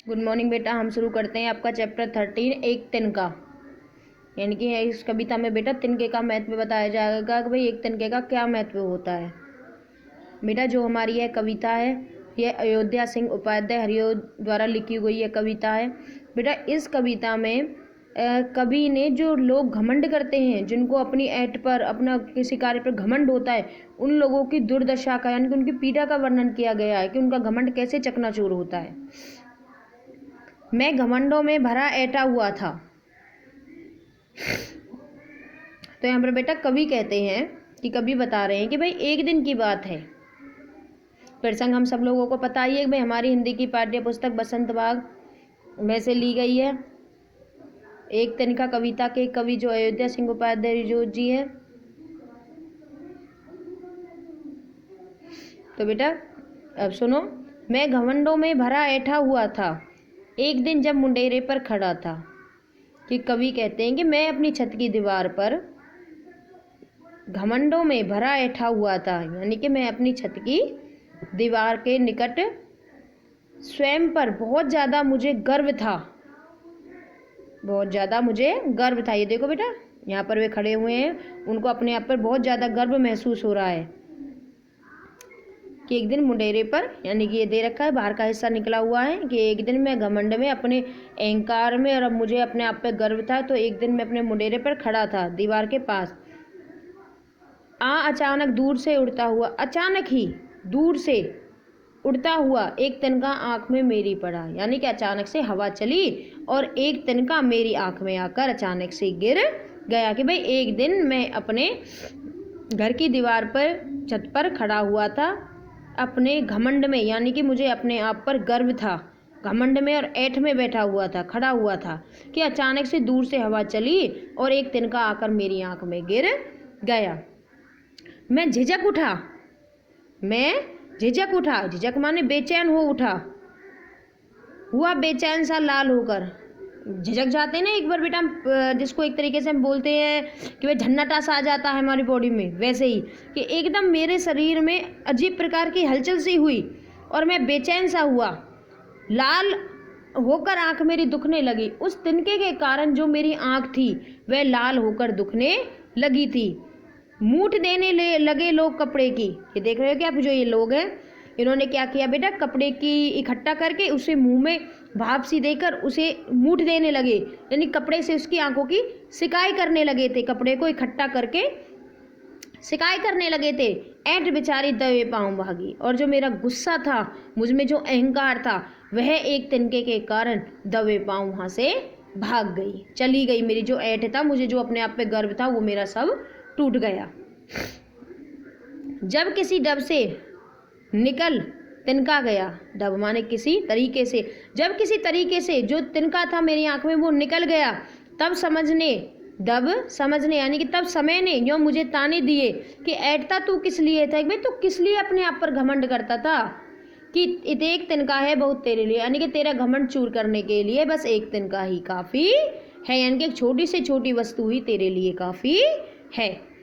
Good morning बेटा। हम शुरू करते हैं आपका चैप्टर 13 एक तिनका। यानी कि इस कविता में बेटा तिनके का महत्व बताया जाएगा कि भाई एक तिनके का क्या महत्व होता है। बेटा जो हमारी यह कविता है यह अयोध्या सिंह उपाध्याय हरिओ द्वारा लिखी हुई यह कविता है। बेटा इस कविता में कवि ने जो लोग घमंड करते हैं, जिनको अपनी ऐट पर अपना किसी कार्य पर घमंड होता है, उन लोगों की दुर्दशा का यानी कि उनकी पीड़ा का वर्णन किया गया है कि उनका घमंड कैसे चकनाचूर होता है। मैं घमंडों में भरा ऐटा हुआ था। तो यहाँ पर बेटा कवि कहते हैं कि कवि बता रहे हैं कि भाई एक दिन की बात है। प्रसंग हम सब लोगों को पता ही है कि भाई हमारी हिंदी की पाठ्य पुस्तक बसंत बाग में से ली गई है। एक तिनका कविता के कवि जो अयोध्या सिंह उपाध्याय जो जी है। तो बेटा अब सुनो। मैं घमंडों में भरा ऐठा हुआ था, एक दिन जब मुंडेरे पर खड़ा था। कि कवि कहते हैं कि मैं अपनी छत की दीवार पर घमंडों में भरा ऐठा हुआ था, यानी कि मैं अपनी छत की दीवार के निकट स्वयं पर बहुत ज़्यादा मुझे गर्व था। बहुत ज़्यादा मुझे गर्व था। ये देखो बेटा यहाँ पर वे खड़े हुए हैं, उनको अपने आप पर बहुत ज़्यादा गर्व महसूस हो रहा है कि एक दिन मुंडेरे पर, यानी कि ये दे रखा है बाहर का हिस्सा निकला हुआ है कि एक दिन मैं घमंड में अपने अहंकार में और अब मुझे अपने आप पे गर्व था। तो एक दिन मैं अपने मुंडेरे पर खड़ा था दीवार के पास। अचानक दूर से उड़ता हुआ, अचानक ही दूर से उड़ता हुआ एक तिनका आँख में मेरी पड़ा। यानी कि अचानक से हवा चली और एक तिनका मेरी आँख में आकर अचानक से गिर गया। कि भाई एक दिन मैं अपने घर की दीवार पर छत पर खड़ा हुआ था अपने घमंड में, यानी कि मुझे अपने आप पर गर्व था, घमंड में और ऐठ में बैठा हुआ था, खड़ा हुआ था कि अचानक से दूर से हवा चली और एक तिनका आकर मेरी आँख में गिर गया। मैं झिझक उठा, झिझक माने बेचैन हो उठा, हुआ बेचैन सा लाल होकर। झिझक जाते हैं ना एक बार बेटा, जिसको एक तरीके से हम बोलते हैं कि भाई झन्नाटा सा आ जाता है हमारी बॉडी में, वैसे ही कि एकदम मेरे शरीर में अजीब प्रकार की हलचल सी हुई और मैं बेचैन सा हुआ, लाल होकर आंख मेरी दुखने लगी। उस तिनके के कारण जो मेरी आंख थी वह लाल होकर दुखने लगी थी। मूठ देने लगे लोग कपड़े की। ये देख रहे हो क्या, जो ये लोग हैं इन्होंने क्या किया बेटा, कपड़े की इकट्ठा करके उसे मुंह में भाप सी देकर उसे मूठ देने लगे, यानी कपड़े से उसकी आंखों की सिकाई करने लगे थे। कपड़े को इकट्ठा करके सिकाई करने लगे थे। ऐंठ बेचारी दबे पांव भागी। और जो मेरा गुस्सा था, मुझ में जो अहंकार था, वह एक तिनके के कारण दबे पांव वहां से भाग गई, चली गई। मेरी जो ऐंठ था, मुझे जो अपने आप पे गर्व था, वो मेरा सब टूट गया। जब किसी डब से निकल तिनका गया, डब माने किसी तरीके से, जब किसी तरीके से जो तिनका था मेरी आंख में वो निकल गया, तब समझने यानी कि तब समय ने यो मुझे ताने दिए कि ऐठता तू किस लिए था। भाई तू किस लिए अपने आप पर घमंड करता था कि एक तिनका है बहुत तेरे लिए, यानी कि तेरा घमंड चूर करने के लिए बस एक तिनका ही काफ़ी है, यानी कि एक छोटी से छोटी वस्तु ही तेरे लिए काफ़ी है।